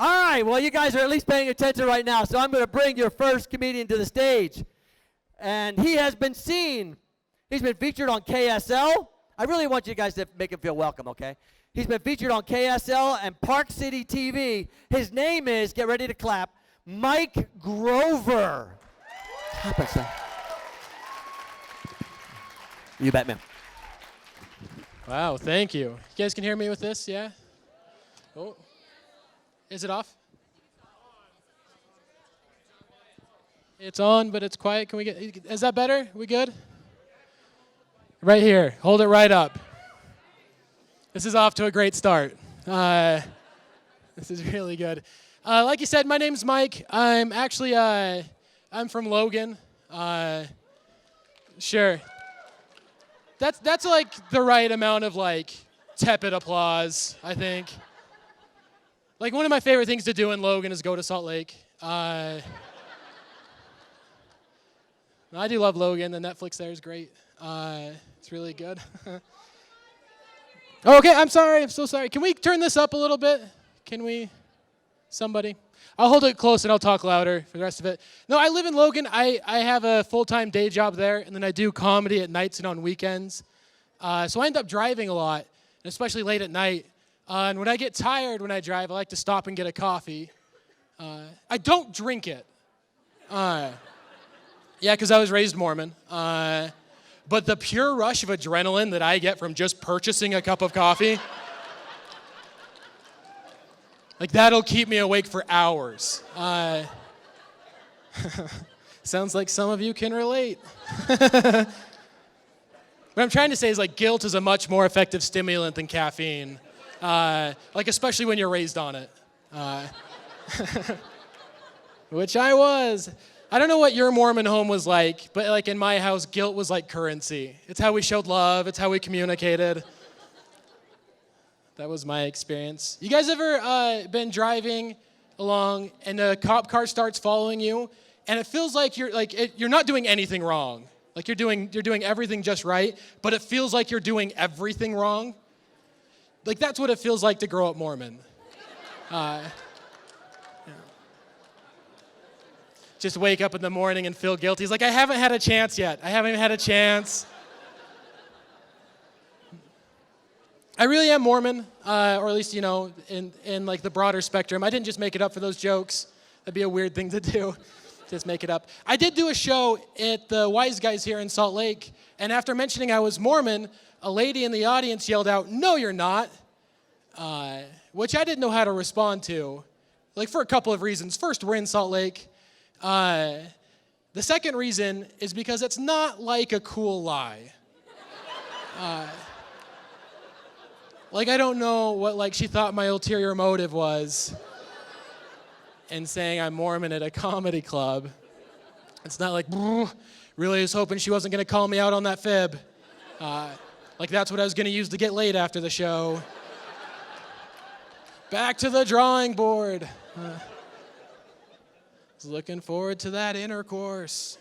All right, well, you guys are at least paying attention right now, so I'm going to bring your first comedian to the stage. And he has been seen. He's been featured on KSL. I really want you guys to make him feel welcome, okay? He's been featured on KSL and Park City TV. His name is, get ready to clap, Mike Grover. Clap it, son. You bet, man. Wow, thank you. You guys can hear me with this, yeah? Oh. Is it off? It's on, but it's quiet. Can we get, is that better? We good? Right here. Hold it right up. This is off to a great start. This is really good. Like you said, my name's Mike. I'm actually, I'm from Logan. Sure. That's like the right amount of like tepid applause, I think. Like one of my favorite things to do in Logan is go to Salt Lake. I do love Logan. The Netflix there is great. It's really good. Okay, I'm sorry. I'm so sorry. Can we turn this up a little bit? Can we? Somebody? I'll hold it close and I'll talk louder for the rest of it. No, I live in Logan. I have a full-time day job there, and then I do comedy at nights and on weekends. So I end up driving a lot, and especially late at night. And when I get tired when I drive, I like to stop and get a coffee. I don't drink it. Yeah, because I was raised Mormon. But the pure rush of adrenaline that I get from just purchasing a cup of coffee, like that'll keep me awake for hours. Sounds like some of you can relate. What I'm trying to say is like guilt is a much more effective stimulant than caffeine. Like especially when you're raised on it. Which I was. I don't know what your Mormon home was like, but like in my house, guilt was like currency. It's how we showed love. It's how we communicated. That was my experience. You guys ever been driving along and a cop car starts following you, and it feels like you're not doing anything wrong. Like you're doing everything just right, but it feels like you're doing everything wrong. Like that's what it feels like to grow up Mormon. Yeah. Just wake up in the morning and feel guilty. He's like, I haven't had a chance yet. I haven't even had a chance. I really am Mormon, or at least, you know, in like the broader spectrum. I didn't just make it up for those jokes. That'd be a weird thing to do, just make it up. I did do a show at the Wise Guys here in Salt Lake, and after mentioning I was Mormon, a lady in the audience yelled out, "No, you're not," which I didn't know how to respond to, like for a couple of reasons. First, we're in Salt Lake. The second reason is because it's not like a cool lie. Like I don't know what like she thought my ulterior motive was in saying I'm Mormon at a comedy club. It's not like, really was hoping she wasn't going to call me out on that fib. Like that's what I was going to use to get laid after the show. Back to the drawing board. Was looking forward to that intercourse.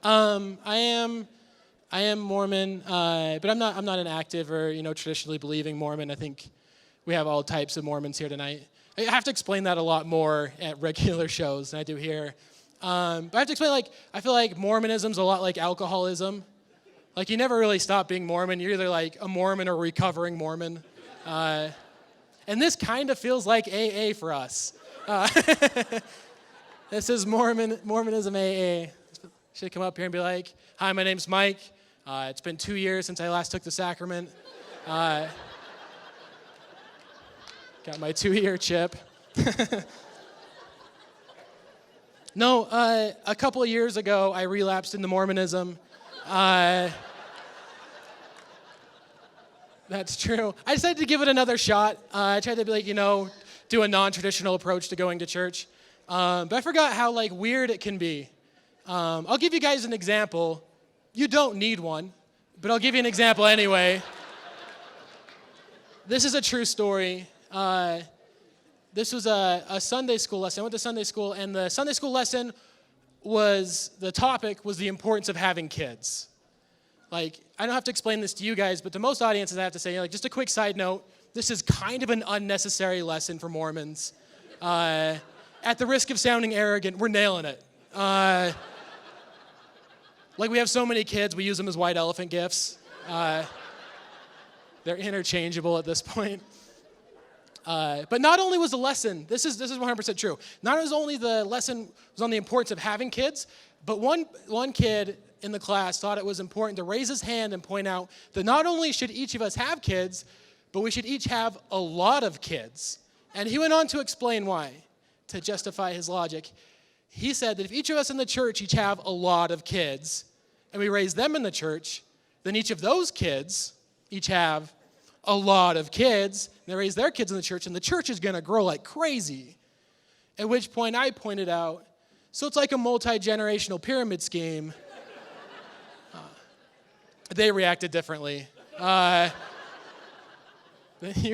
I am Mormon, but I'm not an active or traditionally believing Mormon. I think we have all types of Mormons here tonight. I have to explain that a lot more at regular shows than I do here. But I have to explain, like, I feel like Mormonism's a lot like alcoholism. Like, you never really stop being Mormon. You're either like a Mormon or recovering Mormon. And this kind of feels like AA for us. This is Mormonism AA. Should come up here and be like, "Hi, my name's Mike. It's been 2 years since I last took the sacrament. Got my 2-year chip." No, a couple of years ago, I relapsed into Mormonism. That's true. I decided to give it another shot. I tried to be like, do a non-traditional approach to going to church. But I forgot how weird it can be. I'll give you guys an example. You don't need one, but I'll give you an example anyway. This is a true story. This was a Sunday school lesson. I went to Sunday school, and the Sunday school lesson the topic was the importance of having kids. like, I don't have to explain this to you guys, but to most audiences, I have to say, like, just a quick side note, this is kind of an unnecessary lesson for Mormons. At the risk of sounding arrogant, we're nailing it. Like, we have so many kids, we use them as white elephant gifts. They're interchangeable at this point. But not only was the lesson, this is 100% true, not as only the lesson was on the importance of having kids, but one kid in the class thought it was important to raise his hand and point out that not only should each of us have kids, but we should each have a lot of kids. And he went on to explain why, to justify his logic. He said that if each of us in the church each have a lot of kids, and we raise them in the church, then each of those kids each have a lot of kids, and they raise their kids in the church, and the church is going to grow like crazy. At which point I pointed out, so it's like a multi-generational pyramid scheme. They reacted differently. You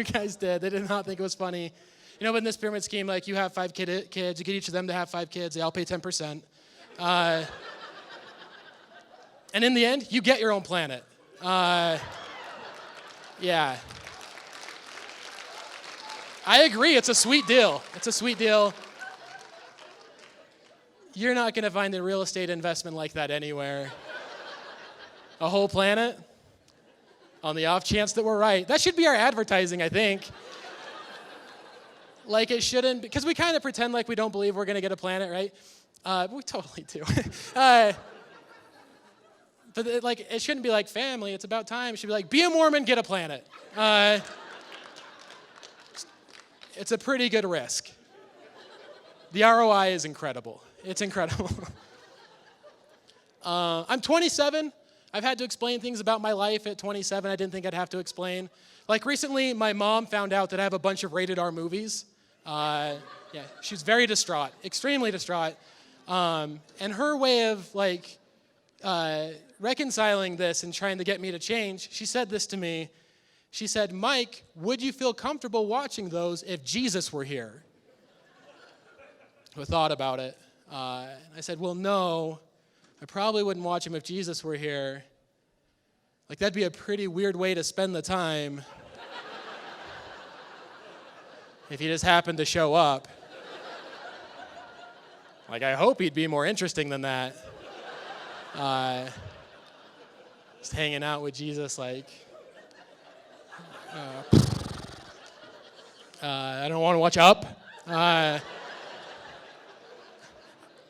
guys did. They did not think it was funny. You know, but in this pyramid scheme, like, you have 5 kids, you get each of them to have 5 kids, they all pay 10%. And in the end, you get your own planet. Yeah. I agree, it's a sweet deal. It's a sweet deal. You're not going to find a real estate investment like that anywhere. A whole planet? On the off chance that we're right. That should be our advertising, I think. Like, it shouldn't, because we kind of pretend like we don't believe we're going to get a planet, right? But we totally do. But it shouldn't be like family, it's about time. It should be like, be a Mormon, get a planet. It's a pretty good risk. The ROI is incredible. It's incredible. I'm 27. I've had to explain things about my life at 27 I didn't think I'd have to explain. Like, recently, my mom found out that I have a bunch of rated R movies. Yeah, she was very distraught, extremely distraught. And her way of, like, reconciling this and trying to get me to change, she said this to me. She said, Mike, would you feel comfortable watching those if Jesus were here? I thought about it. I said, well, no, I probably wouldn't watch them if Jesus were here. Like, that'd be a pretty weird way to spend the time if he just happened to show up. Like, I hope he'd be more interesting than that. Just hanging out with Jesus, like, I don't want to watch Up. I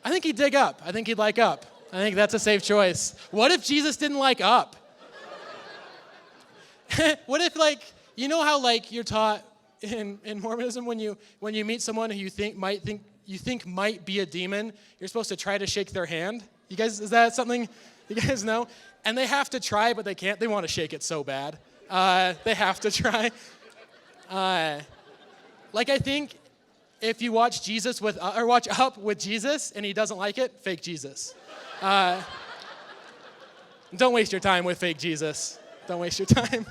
think he'd dig Up. I think he'd like Up. I think that's a safe choice. What if Jesus didn't like Up? What if, like, you know how, like, you're taught in Mormonism when you meet someone who you think might be a demon, you're supposed to try to shake their hand? You guys, is that something you guys know? And they have to try, but they can't. They want to shake it so bad. They have to try. Like, I think if you watch watch Up with Jesus and he doesn't like it, fake Jesus. Don't waste your time with fake Jesus. Don't waste your time.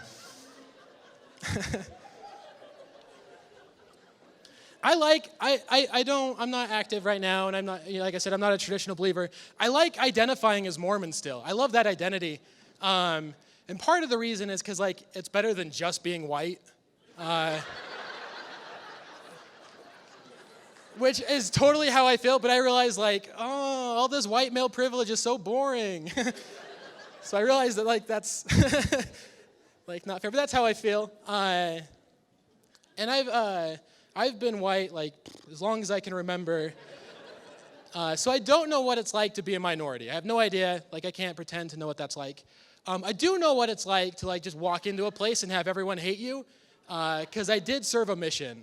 I'm not active right now, and I'm not, like I said, I'm not a traditional believer. I like identifying as Mormon still. I love that identity. And part of the reason is because, like, it's better than just being white. Which is totally how I feel, but I realize, like, all this white male privilege is so boring. So I realized that, like, that's like, not fair, but that's how I feel. And I've been white, like, as long as I can remember. So I don't know what it's like to be a minority. I have no idea. Like, I can't pretend to know what that's like. I do know what it's like to, like, just walk into a place and have everyone hate you, because I did serve a mission.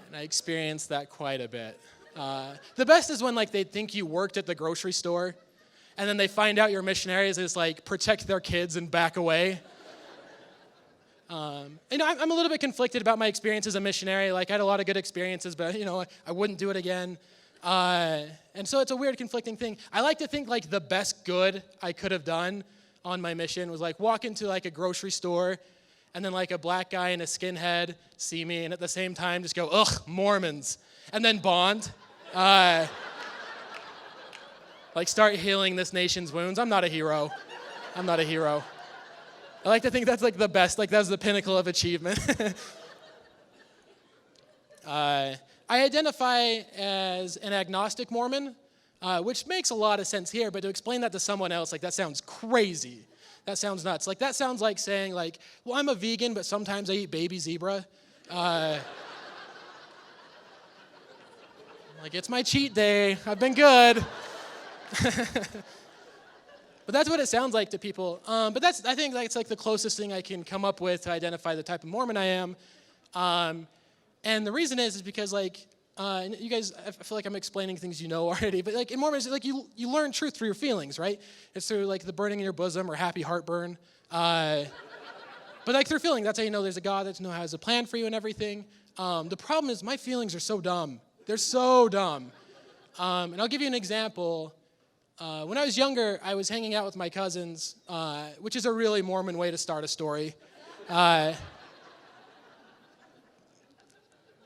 And I experienced that quite a bit. The best is when, like, they think you worked at the grocery store, and then they find out you're missionaries is, like, protect their kids and back away. I'm a little bit conflicted about my experience as a missionary. Like, I had a lot of good experiences, but, I wouldn't do it again. And so it's a weird conflicting thing. I like to think, like, the best good I could have done on my mission was, like, walk into, like, a grocery store, and then, like, a black guy and a skinhead see me, and at the same time just go, ugh, Mormons, and then bond. like start healing this nation's wounds. I'm not a hero. I'm not a hero. I like to think that's like the best, like that's the pinnacle of achievement. I identify as an agnostic Mormon, which makes a lot of sense here, but to explain that to someone else, like that sounds crazy. That sounds nuts. Like that sounds like saying like, well, I'm a vegan, but sometimes I eat baby zebra. Like it's my cheat day. I've been good. But that's what it sounds like to people. But I think that's like the closest thing I can come up with to identify the type of Mormon I am. And the reason is because like, you guys, I feel like I'm explaining things you know already, but like in Mormons, like you learn truth through your feelings, right? It's through like the burning in your bosom or happy heartburn. But like through feeling, that's how you know there's a God, that's know how has a plan for you and everything. The problem is my feelings are so dumb. They're so dumb. And I'll give you an example. When I was younger, I was hanging out with my cousins, which is a really Mormon way to start a story. But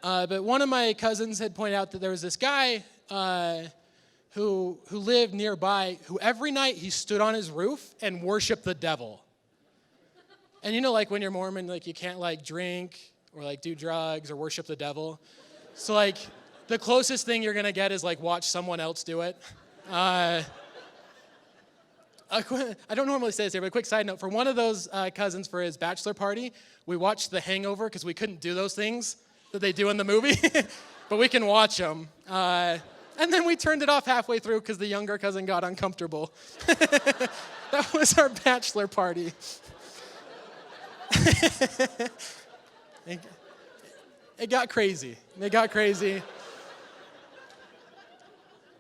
one of my cousins had pointed out that there was this guy who lived nearby who every night he stood on his roof and worshiped the devil. And you know, like when you're Mormon, like you can't like drink or like do drugs or worship the devil. So like the closest thing you're gonna get is like watch someone else do it. I don't normally say this here, but a quick side note. For one of those cousins for his bachelor party, we watched The Hangover because we couldn't do those things that they do in the movie, but we can watch them. And then we turned it off halfway through because the younger cousin got uncomfortable. That was our bachelor party. It got crazy. It got crazy.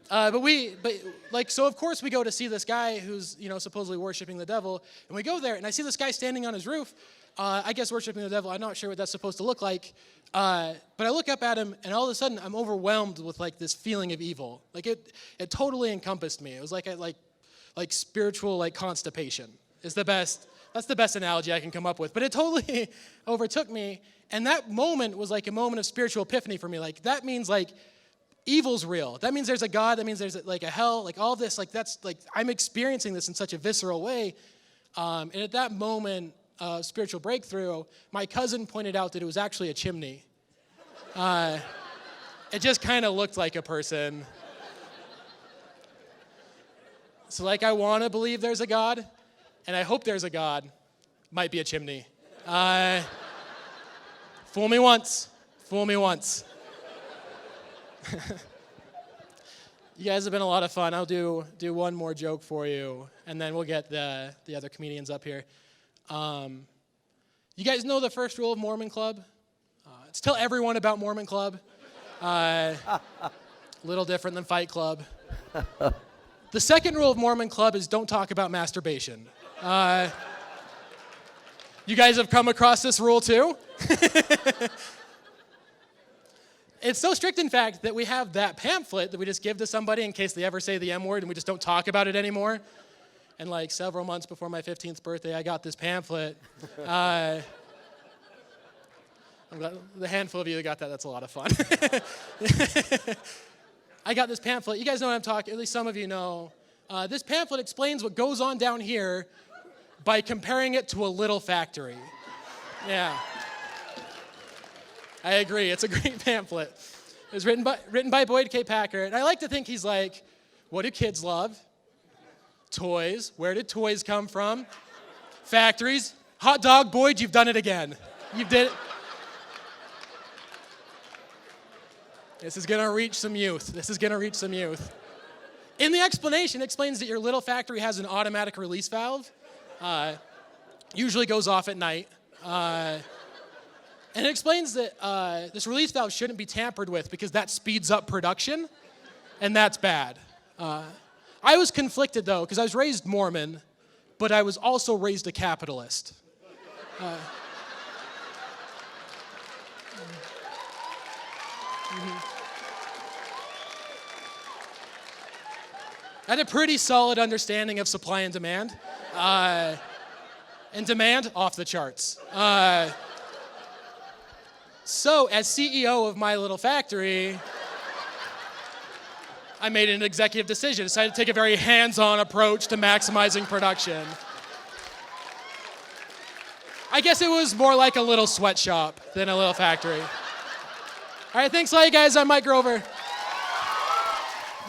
So of course we go to see this guy who's, supposedly worshiping the devil, and we go there, and I see this guy standing on his roof, I guess worshiping the devil. I'm not sure what that's supposed to look like, but I look up at him, and all of a sudden I'm overwhelmed with like this feeling of evil. Like it totally encompassed me. It was like spiritual like constipation. That's the best analogy I can come up with. But it totally overtook me, and that moment was like a moment of spiritual epiphany for me. Like that means like evil's real. That means there's a God. That means there's like a hell. Like all this. Like that's like I'm experiencing this in such a visceral way. And at that moment of spiritual breakthrough, my cousin pointed out that it was actually a chimney. It just kind of looked like a person. So like I want to believe there's a God, and I hope there's a God. Might be a chimney. Fool me once. Fool me once. You guys have been a lot of fun. I'll do one more joke for you, and then we'll get the other comedians up here. You guys know the first rule of Mormon Club? It's tell everyone about Mormon Club. Little different than Fight Club. The second rule of Mormon Club is don't talk about masturbation. You guys have come across this rule too? It's so strict, in fact, that we have that pamphlet that we just give to somebody in case they ever say the M word, and we just don't talk about it anymore. And like several months before my 15th birthday, I got this pamphlet. I'm glad, the handful of you that got that, that's a lot of fun. I got this pamphlet. You guys know what I'm talking, at least some of you know. This pamphlet explains what goes on down here by comparing it to a little factory. Yeah. I agree. It's a great pamphlet. It was written by Boyd K. Packer. And I like to think he's like, what do kids love? Toys. Where did toys come from? Factories. Hot dog, Boyd, you've done it again. You did it. This is going to reach some youth. This is going to reach some youth. In the explanation, it explains that your little factory has an automatic release valve. Usually goes off at night. And it explains that this release valve shouldn't be tampered with because that speeds up production, and that's bad. I was conflicted, though, because I was raised Mormon, but I was also raised a capitalist. I had a pretty solid understanding of supply and demand. And demand, off the charts. So, as CEO of my little factory, I made an executive decision, decided to take a very hands-on approach to maximizing production. I guess it was more like a little sweatshop than a little factory. All right, thanks a lot, guys. I'm Mike Grover.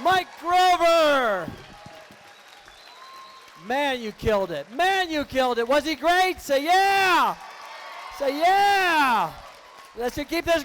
Mike Grover! Man, you killed it. Man, you killed it. Was he great? Say yeah! Say yeah! Let's keep this